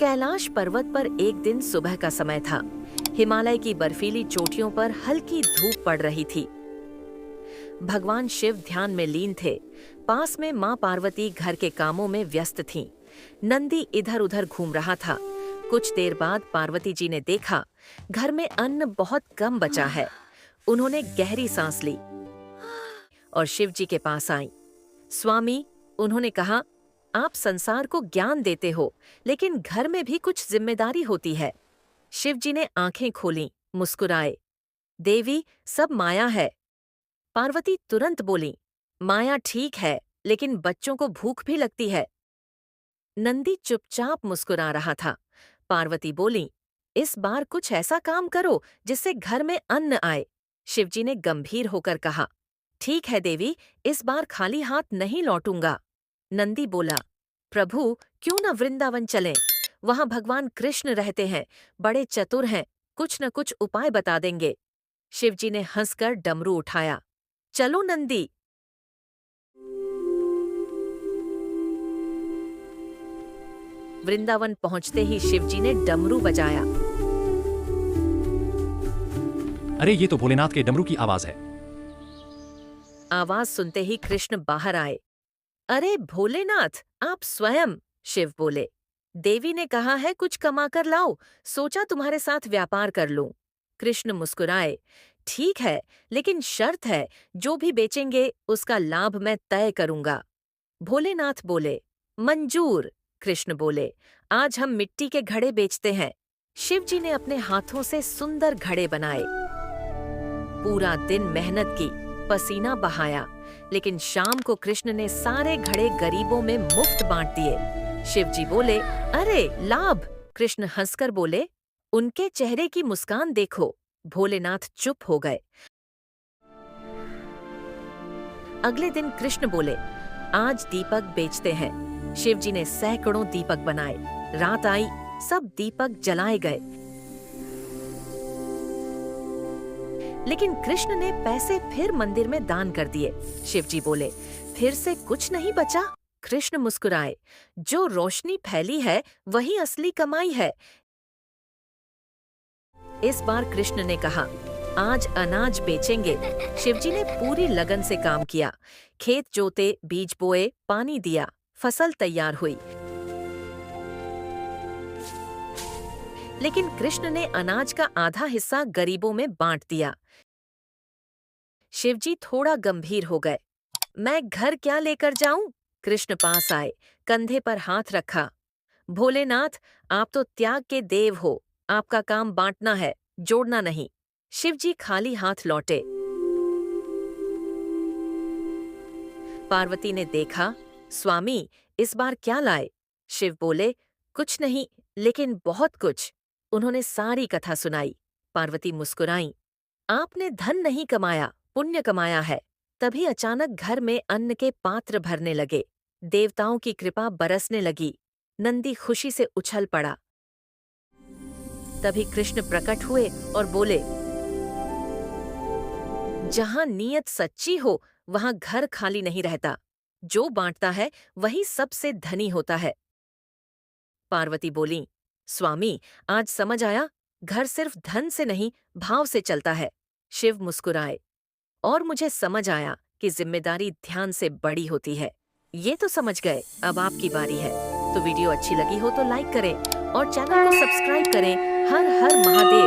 कैलाश पर्वत पर एक दिन सुबह का समय था। हिमालय की बर्फीली चोटियों पर हल्की धूप पड़ रही थी। भगवान शिव ध्यान में लीन थे। पास में मां पार्वती घर के कामों में व्यस्त थीं। नंदी इधर उधर घूम रहा था। कुछ देर बाद पार्वती जी ने देखा घर में अन्न बहुत कम बचा है। उन्होंने गहरी सांस ली और शिव जी के पास आईं। स्वामी, उन्होंने कहा, आप संसार को ज्ञान देते हो, लेकिन घर में भी कुछ जिम्मेदारी होती है। शिव जी ने आंखें खोलीं, मुस्कुराए। देवी, सब माया है। पार्वती तुरंत बोली, माया ठीक है, लेकिन बच्चों को भूख भी लगती है। नंदी चुपचाप मुस्कुरा रहा था। पार्वती बोली, इस बार कुछ ऐसा काम करो जिससे घर में अन्न आए। शिवजी ने गंभीर होकर कहा, ठीक है देवी, इस बार खाली हाथ नहीं लौटूंगा। नंदी बोला, प्रभु, क्यों न वृंदावन चलें? वहां भगवान कृष्ण रहते हैं, बड़े चतुर हैं, कुछ न कुछ उपाय बता देंगे। शिवजी ने हंसकर डमरू उठाया। चलो नंदी। वृंदावन पहुंचते ही शिवजी ने डमरू बजाया। अरे ये तो भोलेनाथ के डमरू की आवाज है। आवाज सुनते ही कृष्ण बाहर आए। अरे भोलेनाथ, आप स्वयं! शिव बोले। देवी ने कहा है कुछ कमा कर लाओ, सोचा तुम्हारे साथ व्यापार कर लूं। कृष्ण मुस्कुराए। ठीक है, लेकिन शर्त है, जो भी बेचेंगे उसका लाभ मैं तय करूंगा। भोलेनाथ बोले, मंजूर। कृष्ण बोले, आज हम मिट्टी के घड़े बेचते हैं। शिव जी ने अपने हाथों से सुंदर घड़े बनाए। पूरा दिन मेहनत की, पसीना बहाया, लेकिन शाम को कृष्ण ने सारे घड़े गरीबों में मुफ्त बांट दिए। शिव जी बोले, अरे लाभ! कृष्ण हंसकर बोले, उनके चेहरे की मुस्कान देखो। भोलेनाथ चुप हो गए। अगले दिन कृष्ण बोले, आज दीपक बेचते हैं। शिव जी ने सैकड़ों दीपक बनाए। रात आई, सब दीपक जलाए गए, लेकिन कृष्ण ने पैसे फिर मंदिर में दान कर दिए। शिव जी बोले, फिर से कुछ नहीं बचा? कृष्ण मुस्कुराए। जो रोशनी फैली है वही असली कमाई है। इस बार कृष्ण ने कहा, आज अनाज बेचेंगे। शिवजी ने पूरी लगन से काम किया। खेत जोते, बीज बोए, पानी दिया, फसल तैयार हुई। लेकिन कृष्ण ने अनाज का आधा हिस्सा गरीबों में बांट दिया। शिवजी थोड़ा गंभीर हो गए। मैं घर क्या लेकर जाऊं? कृष्ण पास आए, कंधे पर हाथ रखा। भोलेनाथ, आप तो त्याग के देव हो, आपका काम बांटना है, जोड़ना नहीं। शिवजी खाली हाथ लौटे। पार्वती ने देखा, स्वामी, इस बार क्या लाए? शिव बोले, कुछ नहीं, लेकिन बहुत कुछ। उन्होंने सारी कथा सुनाई। पार्वती मुस्कुराई। आपने धन नहीं कमाया, पुण्य कमाया है। तभी अचानक घर में अन्न के पात्र भरने लगे। देवताओं की कृपा बरसने लगी। नंदी खुशी से उछल पड़ा। तभी कृष्ण प्रकट हुए और बोले, जहां नीयत सच्ची हो वहां घर खाली नहीं रहता। जो बांटता है वही सबसे धनी होता है। पार्वती बोली, स्वामी, आज समझ आया, घर सिर्फ धन से नहीं, भाव से चलता है। शिव मुस्कुराए। और मुझे समझ आया कि जिम्मेदारी ध्यान से बड़ी होती है। ये तो समझ गए, अब आपकी बारी है। तो वीडियो अच्छी लगी हो तो लाइक करें और चैनल को सब्सक्राइब करें। हर हर महादेव।